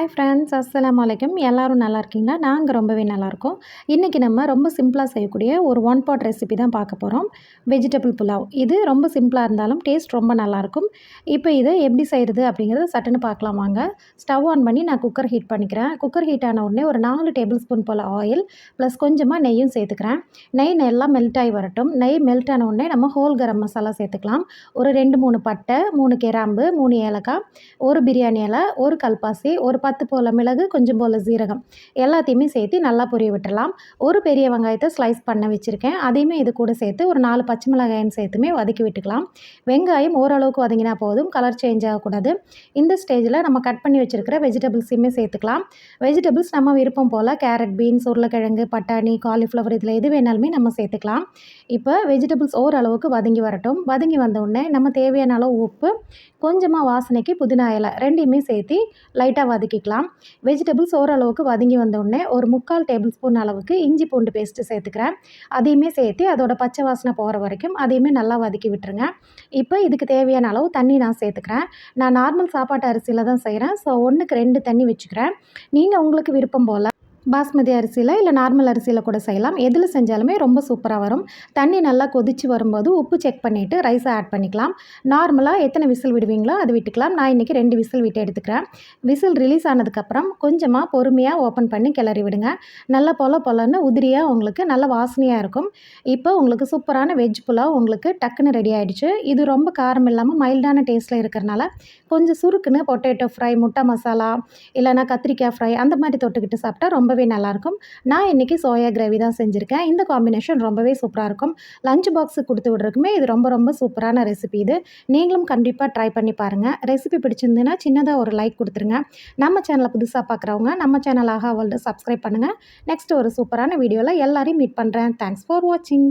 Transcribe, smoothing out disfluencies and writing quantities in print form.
Hi friends, அஸ்ஸலாமு அலைக்கும். எல்லாரும் நல்லா இருக்கீங்களா? நாங்கள் ரொம்பவே நல்லாயிருக்கோம். இன்றைக்கி நம்ம ரொம்ப சிம்பிளாக செய்யக்கூடிய ஒரு ஒன் பாட் ரெசிபி தான் பார்க்க போகிறோம். வெஜிடபிள் புலாவ். இது ரொம்ப சிம்பிளாக இருந்தாலும் டேஸ்ட் ரொம்ப நல்லாயிருக்கும். இப்போ இதை எப்படி செய்கிறது அப்படிங்கிறத சட்டுன்னு பார்க்கலாம் வாங்க. ஸ்டவ் ஆன் பண்ணி நான் குக்கர் ஹீட் பண்ணிக்கிறேன். குக்கர் ஹீட் ஆன உடனே ஒரு 4 டேபிள் ஸ்பூன் போல் ஆயில் ப்ளஸ் கொஞ்சமாக நெய்யும் சேர்த்துக்கிறேன். நெய் நல்லா மெல்ட் ஆகி வரட்டும். நெய் மெல்ட் ஆன உடனே நம்ம ஹோல் கரம் மசாலா சேர்த்துக்கலாம். ஒரு 2 3 பட்டை, 3 கிராம்பு, 3 ஏலக்காய், ஒரு பிரியாணி இலை, ஒரு கல்பாசி, ஒரு 10 போல் மிளகு, கொஞ்சம் போல் சீரகம் எல்லாத்தையுமே சேர்த்து நல்லா பொரிய விட்டுறலாம். ஒரு பெரிய வெங்காயத்தை ஸ்லைஸ் பண்ண வச்சுருக்கேன். அதையுமே இது கூட சேர்த்து ஒரு 4 பச்சை மிளகாயும் சேர்த்துமே வதக்கி விட்டுக்கலாம். வெங்காயம் ஓரளவுக்கு வதங்கினா போதும், கலர் சேஞ்ச் ஆகக்கூடாது. இந்த ஸ்டேஜில் நம்ம கட் பண்ணி வச்சுருக்கிற வெஜிடபிள்ஸையுமே சேர்த்துக்கலாம். வெஜிடபிள்ஸ் நம்ம விருப்பம் போல் கேரட், பீன்ஸ், உருளைக்கிழங்கு, பட்டாணி, காலிஃப்ளவர் இதில் எது வேணாலுமே நம்ம சேர்த்துக்கலாம். இப்போ வெஜிடபிள்ஸ் ஓரளவுக்கு வதங்கி வரட்டும். வதங்கி வந்த உடனே நம்ம தேவையான அளவு உப்பு, கொஞ்சமாக வாசனைக்கு புதினா இலை ரெண்டையுமே சேர்த்து லைட்டாக வதக்கிக்கலாம். வெஜிடபிள்ஸ் ஓரளவுக்கு வதங்கி வந்த உடனே ஒரு 3/4 டேபிள் ஸ்பூன் அளவுக்கு இஞ்சி பூண்டு பேஸ்ட்டு சேர்த்துக்கிறேன். அதையுமே சேர்த்து அதோட பச்சை வாசனை போகிற வரைக்கும் அதையுமே நல்லா வதக்கி விட்டுருங்க. இப்போ இதுக்கு தேவையான அளவு தண்ணி நான் சேர்த்துக்கிறேன். நான் நார்மல் சாப்பாட்டு அரிசியில் தான் செய்கிறேன். ஸோ 1க்கு 2 தண்ணி வச்சுக்கிறேன். நீங்கள் உங்களுக்கு விருப்பம் போல் பாஸ்மதி அரிசியில் இல்லை நார்மல் அரிசியில் கூட செய்யலாம். எதில் செஞ்சாலுமே ரொம்ப சூப்பராக வரும். தண்ணி நல்லா கொதித்து வரும்போது உப்பு செக் பண்ணிவிட்டு ரைஸை ஆட் பண்ணிக்கலாம். நார்மலாக எத்தனை விசில் விடுவீங்களோ அது விட்டுக்கலாம். நான் இன்றைக்கி 2 விசில் விட்டு எடுத்துக்கிறேன். விசில் ரிலீஸ் ஆனதுக்கப்புறம் கொஞ்சமாக பொறுமையாக ஓப்பன் பண்ணி கிளறி விடுங்க. நல்லா பொலன்னு உதிரியாக உங்களுக்கு நல்ல வாசனையாக இருக்கும். இப்போ உங்களுக்கு சூப்பரான வெஜ் புலாவ் உங்களுக்கு டக்குன்னு ரெடி ஆகிடுச்சு. இது ரொம்ப காரம் இல்லாமல் மைல்டான டேஸ்ட்டில் இருக்கிறனால கொஞ்சம் சுருக்குன்னு பொட்டேட்டோ ஃப்ரை, முட்டை மசாலா இல்லைனா கத்திரிக்காய் ஃப்ரை அந்த மாதிரி தொட்டுக்கிட்டு சாப்பிட்டா ரொம்பவே நல்லாயிருக்கும். நான் இன்றைக்கி சோயா கிரேவி தான் செஞ்சுருக்கேன். இந்த காம்பினேஷன் ரொம்பவே சூப்பராக இருக்கும். லஞ்ச் பாக்ஸுக்கு கொடுத்து விட்றதுக்குமே இது ரொம்ப சூப்பரான ரெசிபி இது. நீங்களும் கண்டிப்பாக ட்ரை பண்ணி பாருங்கள். ரெசிபி பிடிச்சிருந்துன்னா சின்னதாக ஒரு லைக் கொடுத்துருங்க. நம்ம சேனலை புதுசாக பார்க்குறவங்க நம்ம சேனல் ஆஹா வேர்ல்டு சப்ஸ்கிரைப் பண்ணுங்கள். நெக்ஸ்ட் ஒரு சூப்பரான வீடியோவில் எல்லாரையும் மீட் பண்ணுறேன். தேங்க்ஸ் ஃபார் வாட்சிங்.